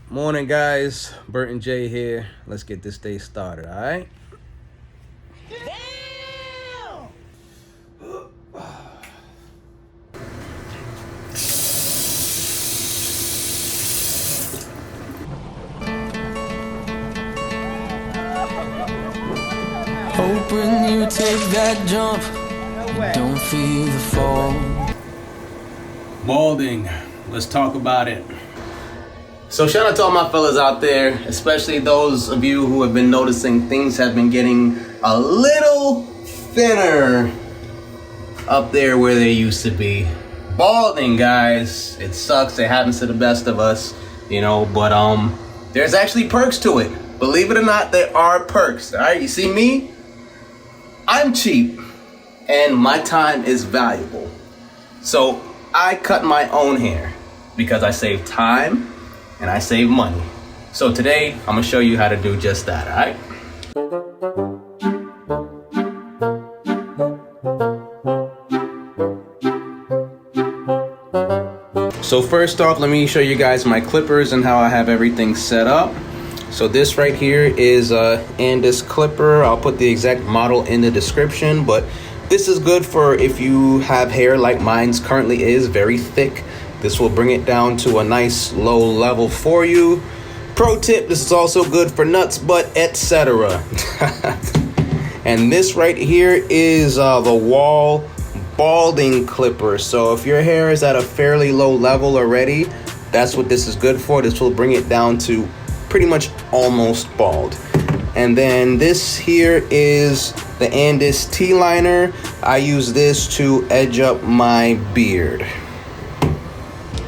Morning, guys. Burton J here. Let's get this day started, all right? Hope when you take that jump, you don't feel the fall. Balding. Let's talk about it. So shout out to all my fellas out there, especially those of you who have been noticing things have been getting a little thinner up there where they used to be. Balding, guys. It sucks. It happens to the best of us, but there's actually perks to it. Believe it or not, there are perks. All right, you see me? I'm cheap and my time is valuable. So I cut my own hair because I save time and I save money. So today I'm gonna show you how to do just that, all right? So first off, let me show you guys my clippers and how I have everything set up. So this right here is Andis clipper. I'll put the exact model in the description, but this is good for if you have hair like mine's currently is, very thick. This will bring it down to a nice low level for you. Pro tip, this is also good for nuts, butt, etc. And this right here is the wall balding clipper. So if your hair is at a fairly low level already, that's what this is good for. This will bring it down to pretty much almost bald. And then this here is the Andis T-liner. I use this to edge up my beard.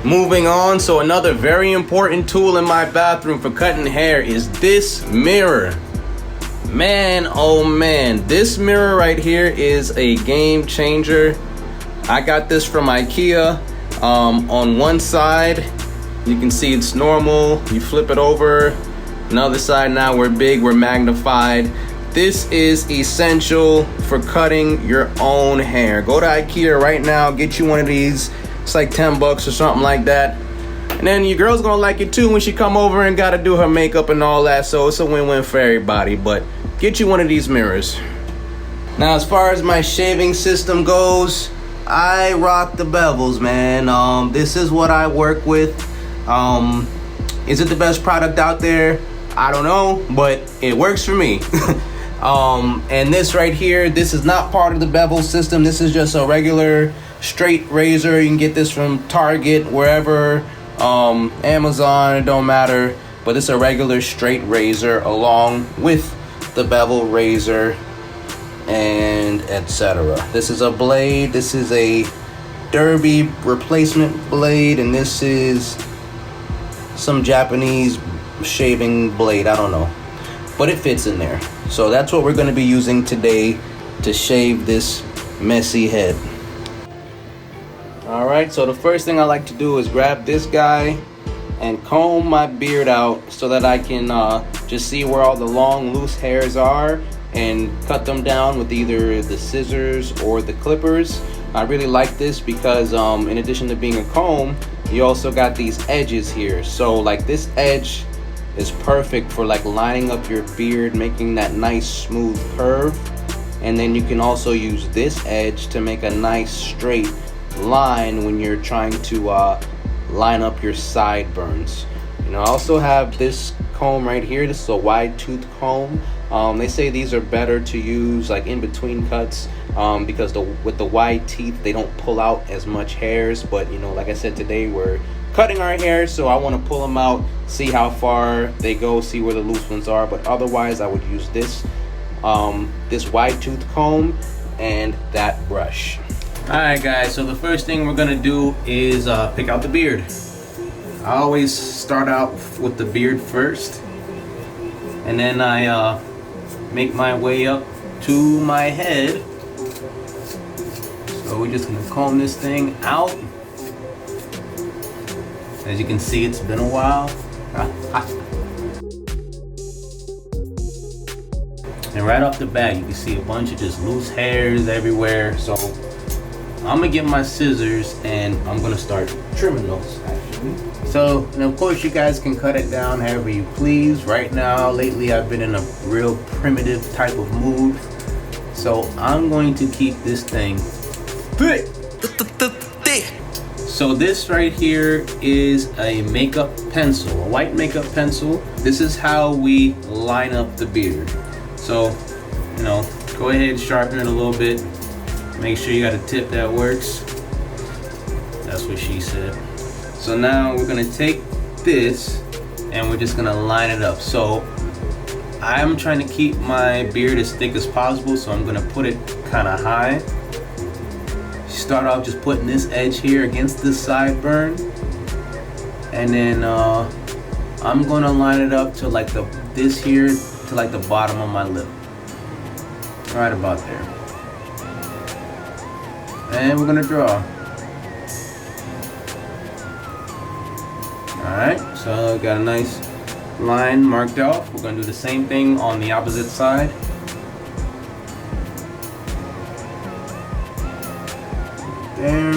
Moving on, so another very important tool in my bathroom for cutting hair is this mirror. Man, oh man, this mirror right here is a game changer. I got this from IKEA. On one side, you can see it's normal. You flip it over. Another side, now we're big, we're magnified. This is essential for cutting your own hair. Go to IKEA right now, get you one of these. It's like 10 bucks or something like that. And then your girl's gonna like it too when she come over and gotta do her makeup and all that. So it's a win-win for everybody, but get you one of these mirrors. Now, as far as my shaving system goes, I rock the bevels, man. This is what I work with. Is it the best product out there? I don't know, but it works for me. And this right here, this is not part of the bevel system. This is just a regular straight razor. You can get this from Target, wherever, Amazon, it don't matter. But it's a regular straight razor along with the bevel razor and etc. This is a blade. This is a Derby replacement blade, and this is some Japanese shaving blade. I don't know, but it fits in there. So that's what we're going to be using today to shave this messy head. All right, so the first thing I like to do is grab this guy and comb my beard out so that I can just see where all the long loose hairs are and cut them down with either the scissors or the clippers. I really like this because in addition to being a comb, you also got these edges here. So like this edge is perfect for like lining up your beard, making that nice smooth curve. And then you can also use this edge to make a nice straight line when you're trying to line up your sideburns. I also have this comb right here. This is a wide tooth comb. They say these are better to use like in between cuts because with the wide teeth they don't pull out as much hairs. But like I said, today we're cutting our hair, so I want to pull them out, see how far they go, see where the loose ones are. But otherwise I would use this wide tooth comb and that brush. Alright guys, so the first thing we're gonna do is pick out the beard. I always start out with the beard first, and then I make my way up to my head. So we're just gonna comb this thing out. As you can see, it's been a while. And right off the bat, you can see a bunch of just loose hairs everywhere. So I'm gonna get my scissors and I'm gonna start trimming those actually. So, and of course you guys can cut it down however you please. Right now, lately I've been in a real primitive type of mood. So I'm going to keep this thing thick. So this right here is a makeup pencil, a white makeup pencil. This is how we line up the beard. So, you know, go ahead and sharpen it a little bit. Make sure you got a tip that works. That's what she said. So now we're gonna take this and we're just gonna line it up. So I'm trying to keep my beard as thick as possible, so I'm gonna put it kind of high. Start off just putting this edge here against this sideburn, and then I'm gonna line it up to like this here to like the bottom of my lip, right about there. And we're gonna draw. Alright, so we got a nice line marked off. We're gonna do the same thing on the opposite side. There.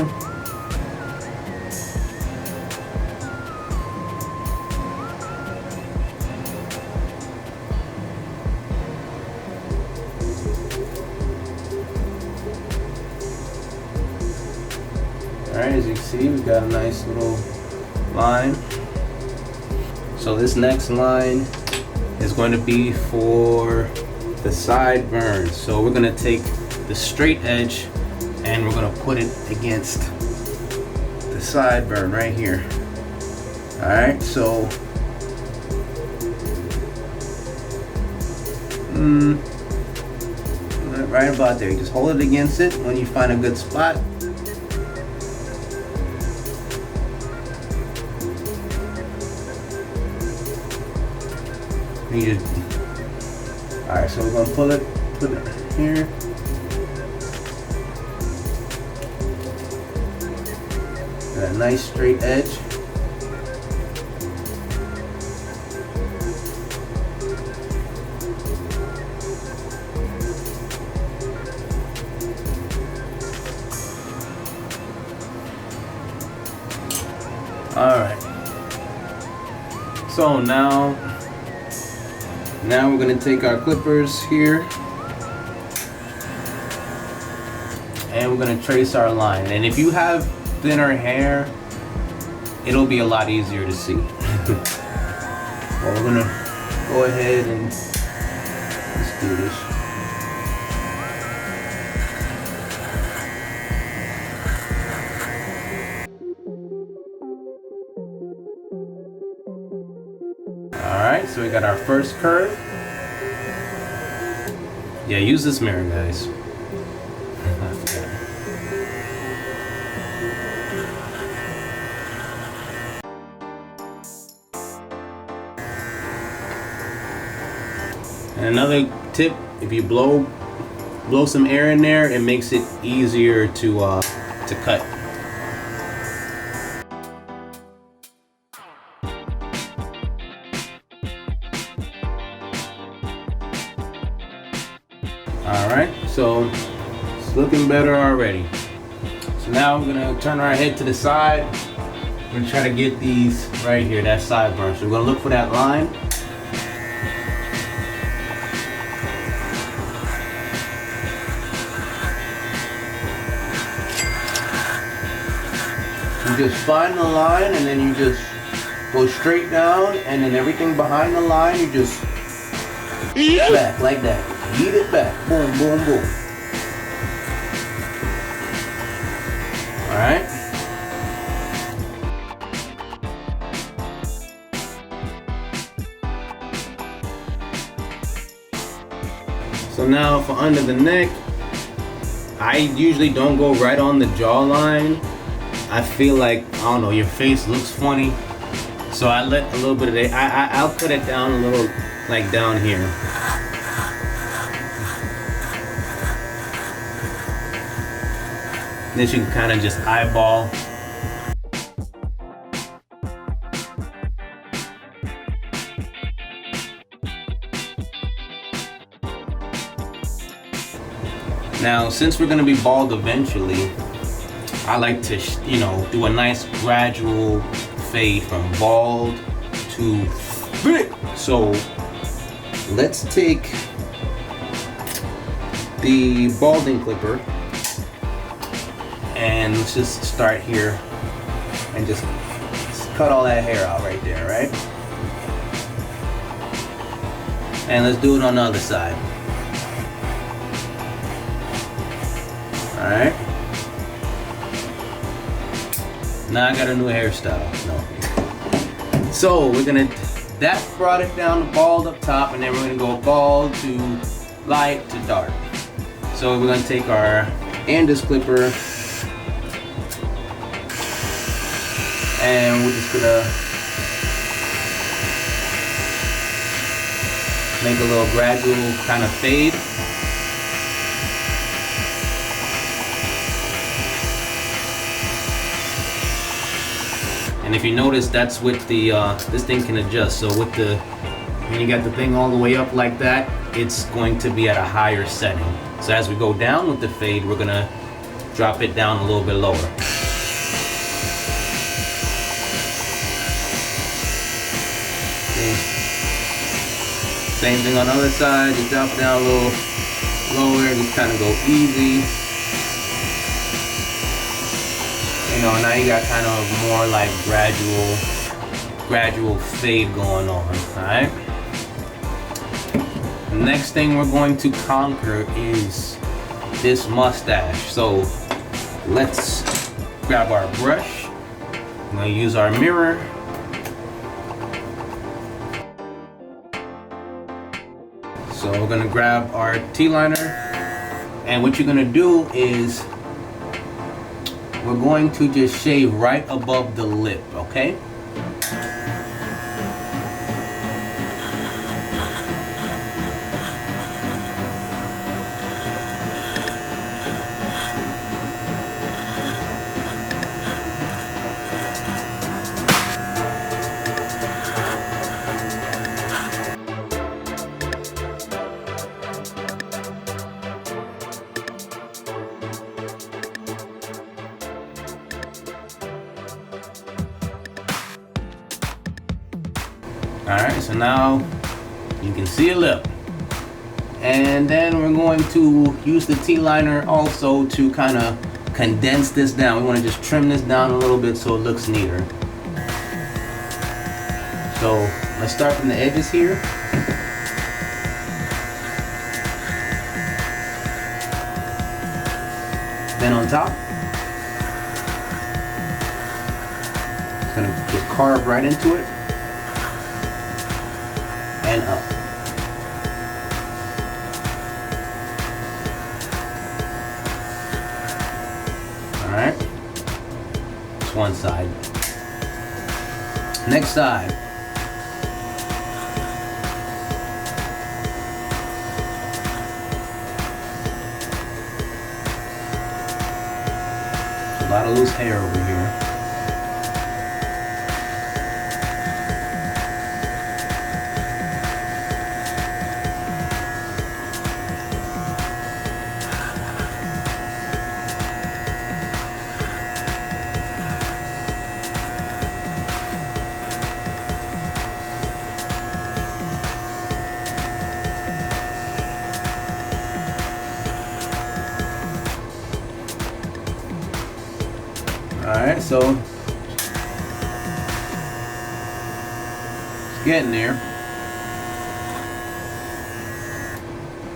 Alright, as you can see, we've got a nice little line. So this next line is going to be for the sideburns. So we're going to take the straight edge and we're going to put it against the sideburn right here. Alright, so right about there. You just hold it against it when you find a good spot. Alright, so we're gonna put it here. Got a nice straight edge. Alright. So now we're going to take our clippers here and we're going to trace our line. And if you have thinner hair, it'll be a lot easier to see. Well, we're going to go ahead and let's do this. Alright, so we got our first curve. Yeah, use this mirror, guys. And another tip, if you blow some air in there, it makes it easier to cut. Alright, so it's looking better already. So now we're gonna turn our head to the side. We're gonna try to get these right here, that sideburn. So we're gonna look for that line. You just find the line and then you just go straight down, and then everything behind the line you just back like that. Eat it back. Boom, boom, boom. Alright. So now for under the neck, I usually don't go right on the jawline. I feel like, I don't know, your face looks funny. So I let a little bit of it, I'll cut it down a little, like down here. Then you can kind of just eyeball. Now, since we're gonna be bald eventually, I like to, do a nice gradual fade from bald to thick. So let's take the balding clipper and let's just start here and just cut all that hair out right there, right? And let's do it on the other side. Alright. Now I got a new hairstyle. No. So we're gonna, that brought it down to bald up top, and then we're gonna go bald to light to dark. So we're gonna take our Andis clipper and we're just gonna make a little gradual kind of fade. And if you notice, that's with the this thing can adjust. So with the, when you got the thing all the way up like that, it's going to be at a higher setting. So as we go down with the fade, we're gonna drop it down a little bit lower. Okay. Same thing on the other side, just drop it down a little lower, just kind of go easy. You know, now you got kind of more like gradual fade going on, alright? The next thing we're going to conquer is this mustache. So let's grab our brush. I'm gonna use our mirror. So we're gonna grab our T-liner, and what you're gonna do is we're going to just shave right above the lip, okay? Alright, so now you can see a lip. And then we're going to use the T-liner also to kind of condense this down. We want to just trim this down a little bit so it looks neater. So let's start from the edges here. Then on top. Just gonna just carve right into it. And up. Alright. That's one side. Next side. A lot of loose hair over here. Alright, so it's getting there.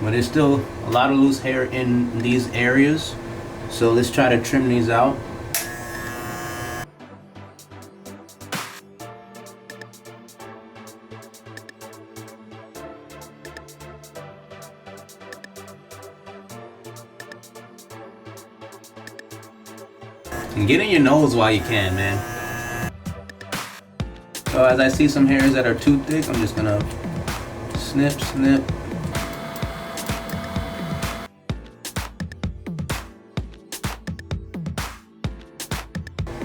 But there's still a lot of loose hair in these areas. So let's try to trim these out. And get in your nose while you can, man. So as I see some hairs that are too thick, I'm just gonna snip, snip.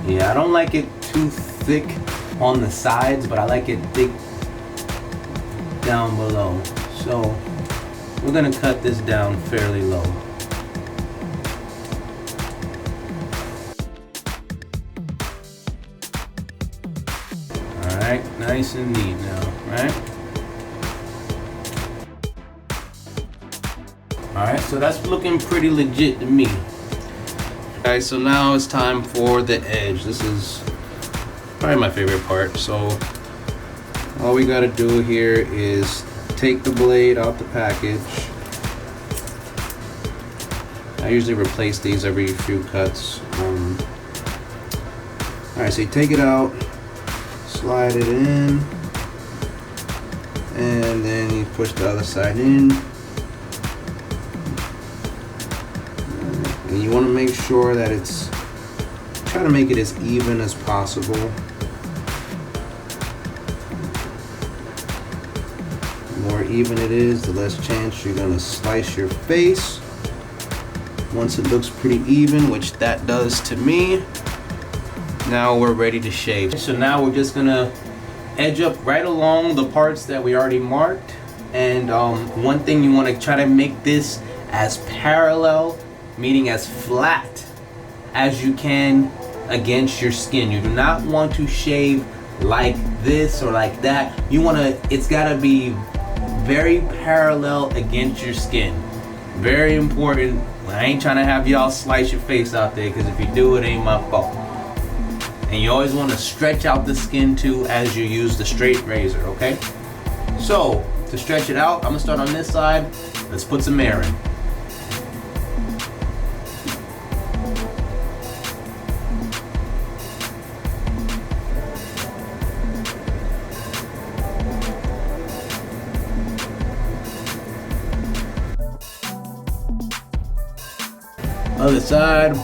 Yeah, I don't like it too thick on the sides, but I like it thick down below. So we're gonna cut this down fairly low. right? Nice and neat now, right? Alright, so that's looking pretty legit to me. Alright, so now it's time for the edge. This is probably my favorite part. So all we gotta do here is take the blade out the package. I usually replace these every few cuts. Alright, so you take it out, slide it in, and then you push the other side in. And you want to make sure that try to make it as even as possible. The more even it is, the less chance you're going to slice your face. Once it looks pretty even, which that does to me, now we're ready to shave. So now we're just going to edge up right along the parts that we already marked. And one thing, you want to try to make this as parallel, meaning as flat as you can against your skin. You do not want to shave like this or like that. You want to, it's got to be very parallel against your skin. Very important. I ain't trying to have y'all slice your face out there, because if you do, it ain't my fault. And you always want to stretch out the skin too as you use the straight razor, okay? So to stretch it out, I'm gonna start on this side. Let's put some air in. Other side.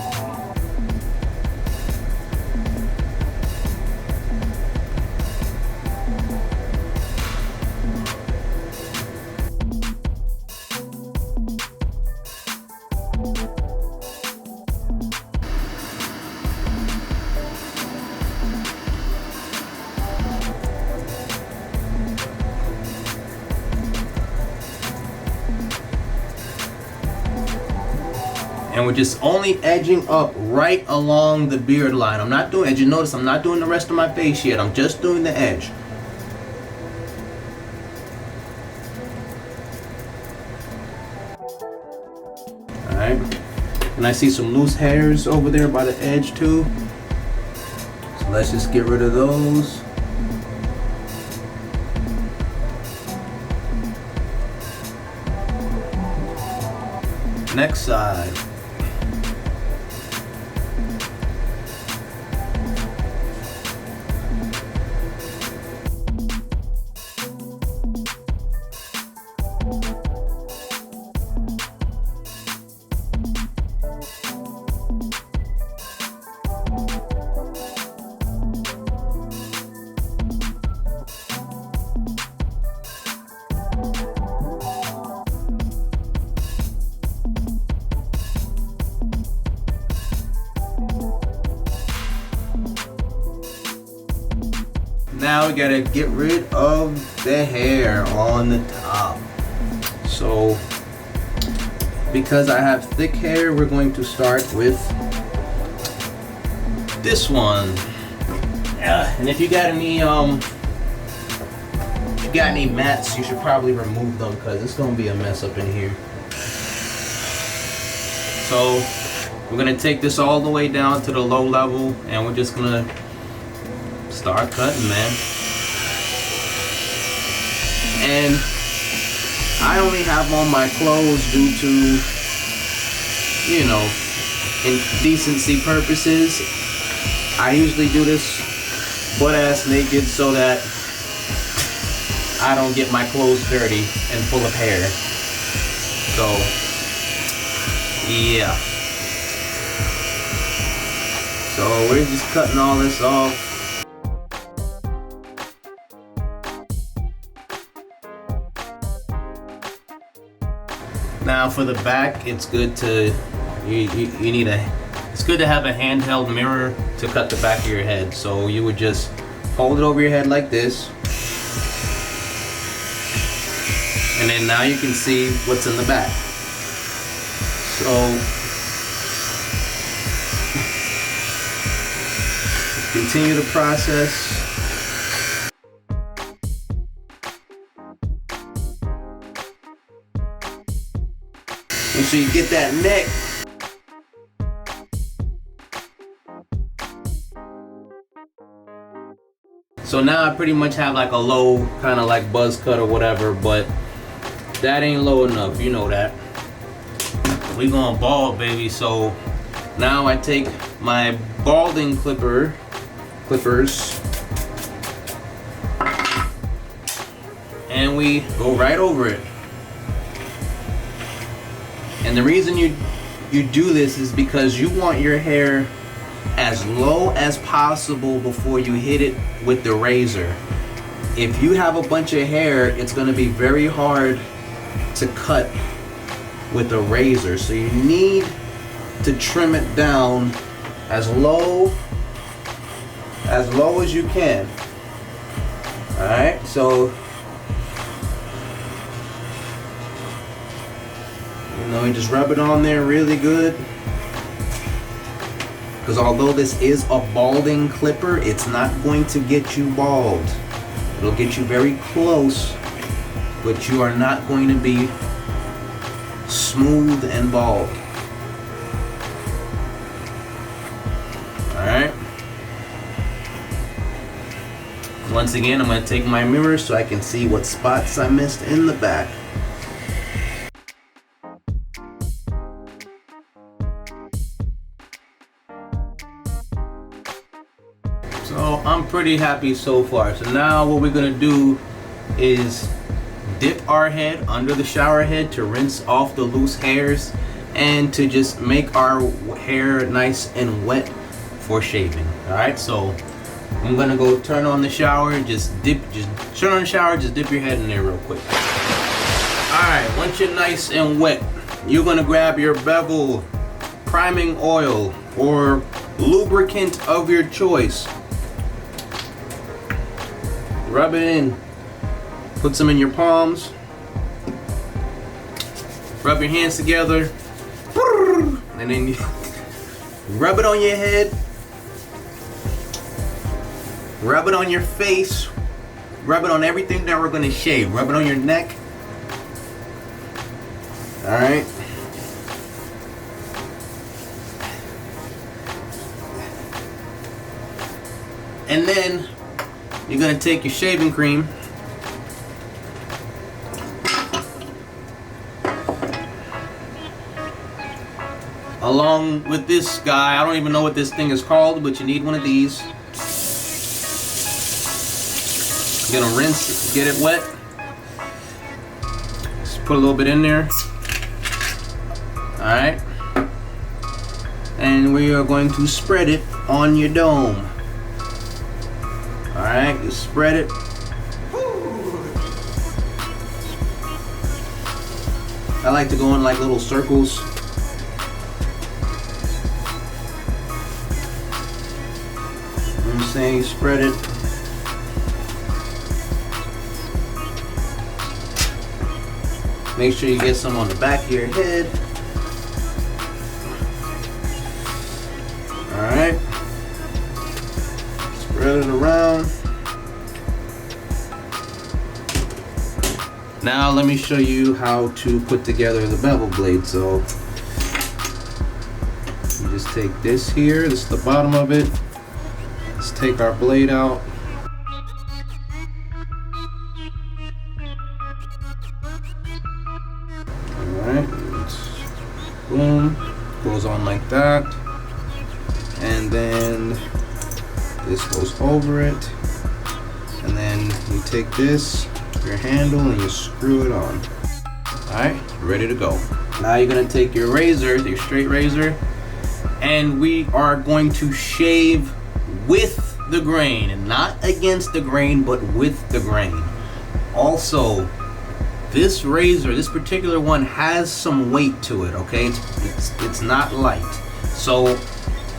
And we're just only edging up right along the beard line. I'm not doing, as you notice, I'm not doing the rest of my face yet. I'm just doing the edge. Alright. And I see some loose hairs over there by the edge too. So let's just get rid of those. Next side. Now we gotta get rid of the hair on the top. So because I have thick hair, we're going to start with this one. And if you got any mats, you should probably remove them, because it's gonna be a mess up in here. So we're gonna take this all the way down to the low level, and we're just gonna start cutting, man. And I only have on my clothes due to, you know, indecency purposes. I usually do this butt-ass naked so that I don't get my clothes dirty and full of hair. So, yeah. So we're just cutting all this off. Now for the back, it's good to it's good to have a handheld mirror to cut the back of your head. So you would just hold it over your head like this, and then now you can see what's in the back. So continue the process. Make sure you get that neck. So now I pretty much have like a low kind of like buzz cut or whatever, but that ain't low enough, you know that. We gonna bald, baby. So now I take my balding clippers, and we go right over it. And the reason you do this is because you want your hair as low as possible before you hit it with the razor. If you have a bunch of hair, it's going to be very hard to cut with a razor. So you need to trim it down as low as you can. Alright, so you just rub it on there really good. Because although this is a balding clipper, it's not going to get you bald. It'll get you very close, but you are not going to be smooth and bald. Alright. Once again, I'm going to take my mirror so I can see what spots I missed in the back. So I'm pretty happy so far. So now what we're gonna do is dip our head under the shower head to rinse off the loose hairs and to just make our hair nice and wet for shaving. Alright, so I'm gonna go turn on the shower, just turn on the shower, just dip your head in there real quick. Alright, once you're nice and wet, you're gonna grab your bevel priming oil or lubricant of your choice. Rub it in. Put some in your palms. Rub your hands together. And then you rub it on your head. Rub it on your face. Rub it on everything that we're going to shave. Rub it on your neck. Alright. And then you're going to take your shaving cream. Along with this guy, I don't even know what this thing is called, but you need one of these. You're gonna rinse, get it wet. Just put a little bit in there. Alright. And we are going to spread it on your dome. Alright, you spread it. I like to go in like little circles. I'm saying spread it. Make sure you get some on the back of your head. Alright. Spread it around. Now let me show you how to put together the bevel blade. So you just take this here, this is the bottom of it. Let's take our blade out. Alright, boom, goes on like that. And then this goes over it. And then you take this, your handle, and you screw it on. Alright, ready to go. Now you're gonna take your razor, your straight razor, and we are going to shave with the grain, and not against the grain, but with the grain. Also, this razor, this particular one, has some weight to it, okay? It's not light. So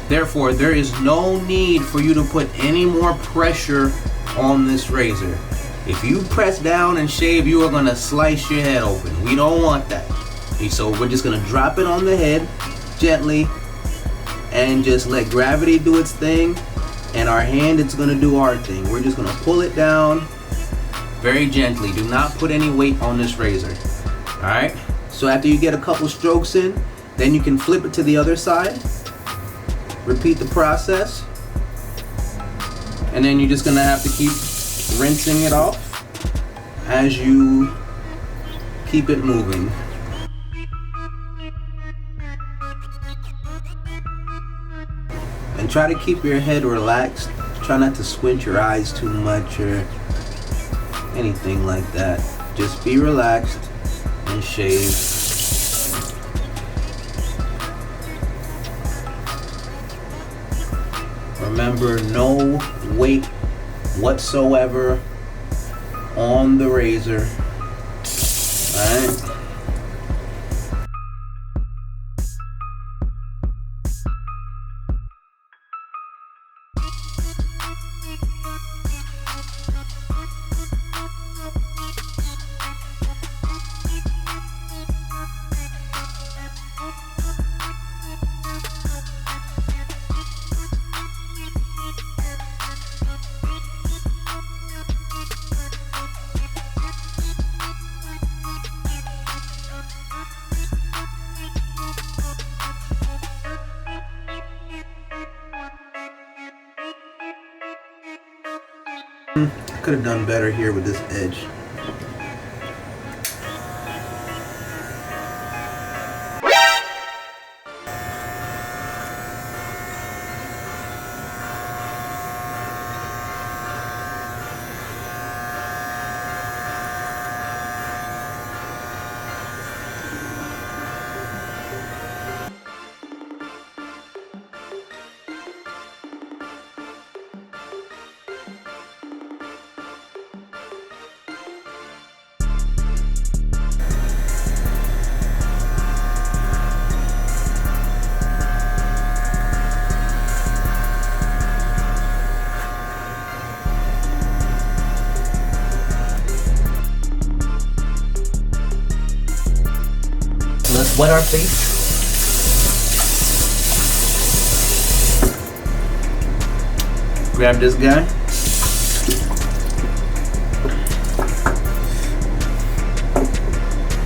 therefore, there is no need for you to put any more pressure on this razor. If you press down and shave, you are gonna slice your head open. We don't want that. So we're just gonna drop it on the head gently and just let gravity do its thing, and our hand is gonna do our thing. We're just gonna pull it down very gently. Do not put any weight on this razor. Alright, So after you get a couple strokes in, then you can flip it to the other side. Repeat the process. And then you're just gonna have to keep rinsing it off as you keep it moving. And try to keep your head relaxed. Try not to squint your eyes too much or anything like that. Just be relaxed and shave. Remember, no weight whatsoever on the razor. Alright? I could have done better here with this edge. Let's wet our face. Grab this guy.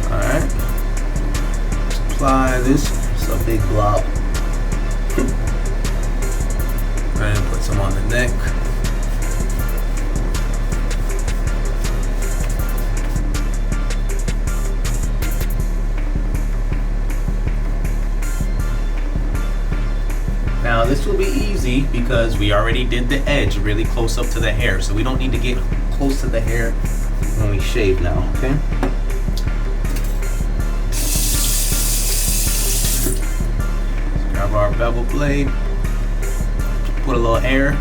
Alright. Apply this. It's a big blob. And put some on the neck. Now this will be easy because we already did the edge really close up to the hair, so we don't need to get close to the hair when we shave now, okay? Grab our bevel blade, put a little air.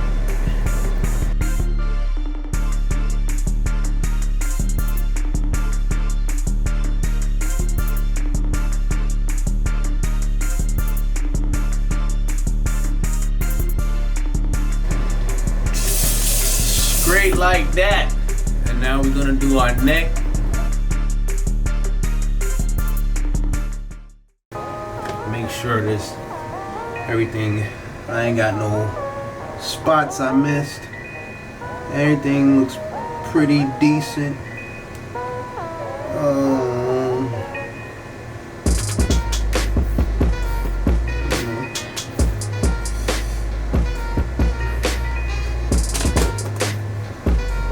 Straight like that. And now we're gonna do our neck. Make sure this everything, I ain't got no spots I missed. Everything looks pretty decent.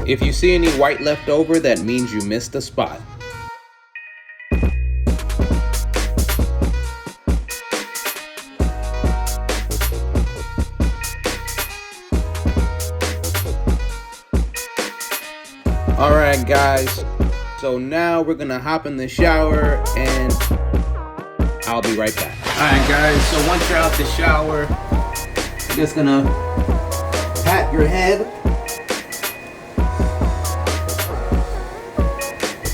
If you see any white left over, that means you missed a spot. Alright guys, so now we're gonna hop in the shower and I'll be right back. Alright guys, so once you're out the shower, you're just gonna pat your head.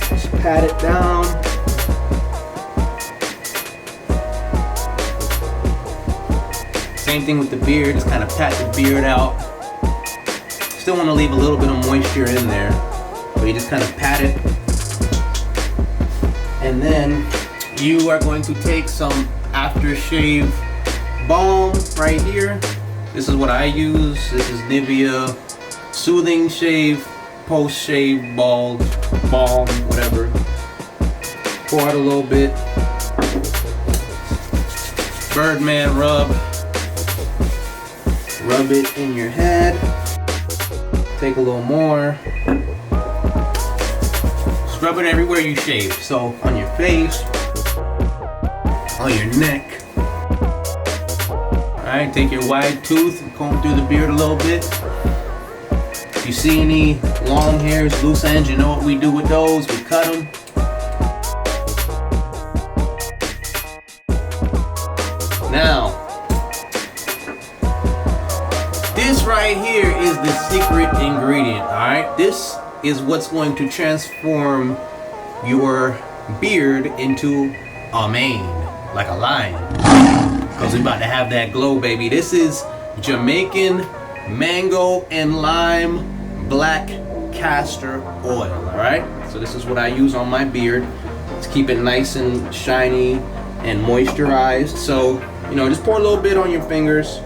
Just pat it down. Same thing with the beard, just kind of pat the beard out. Still want to leave a little bit of moisture in there, but you just kind of pat it. And then you are going to take some aftershave balm right here. This is what I use. This is Nivea Soothing Shave, Post Shave Balm, whatever. pour out a little bit. Birdman rub. Rub it in your head. Take a little more. Just rub it everywhere you shave. So on your face, on your neck. Alright, take your wide tooth and comb through the beard a little bit. If you see any long hairs, loose ends, you know what we do with those. We cut them. Now, this right here is the secret ingredient, alright? This is what's going to transform your beard into a mane, like a lion. Because we're about to have that glow, baby. This is Jamaican mango and lime black castor oil, alright? So this is what I use on my beard to keep it nice and shiny and moisturized. So, you know, just pour a little bit on your fingers,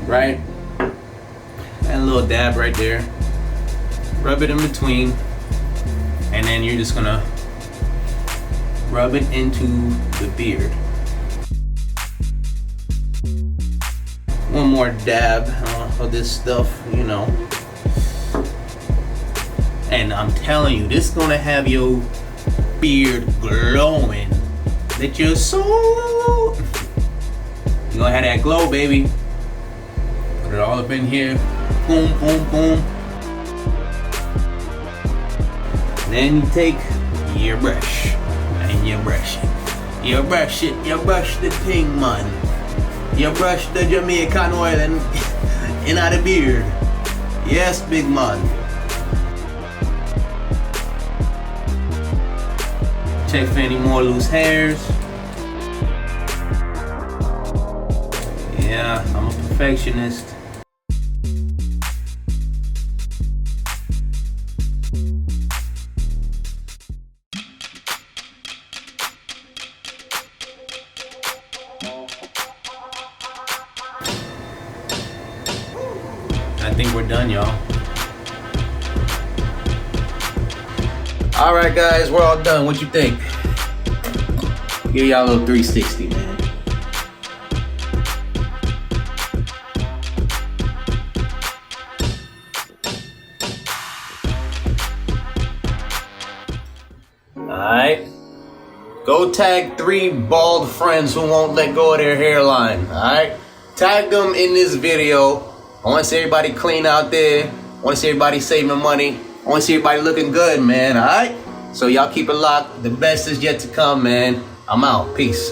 right? And a little dab right there. Rub it in between. And then you're just gonna rub it into the beard. One more dab of this stuff, you know. And I'm telling you, this is gonna have your beard glowing. That you're so... You're gonna have that glow, baby. Put it all up in here. Boom, boom, boom. Then you take your brush and you brush it. You brush it, you brush the thing, man. You brush the Jamaican oil and in the beard. Yes, big man. Check for any more loose hairs. Yeah, I'm a perfectionist. I think we're done, y'all. All right, guys, we're all done. What you think? Give y'all a little 360, man. Alright. Go tag 3 bald friends who won't let go of their hairline. Alright? Tag them in this video. I want to see everybody clean out there. I want to see everybody saving money. I want to see everybody looking good, man. Alright? So y'all keep it locked. The best is yet to come, man. I'm out. Peace.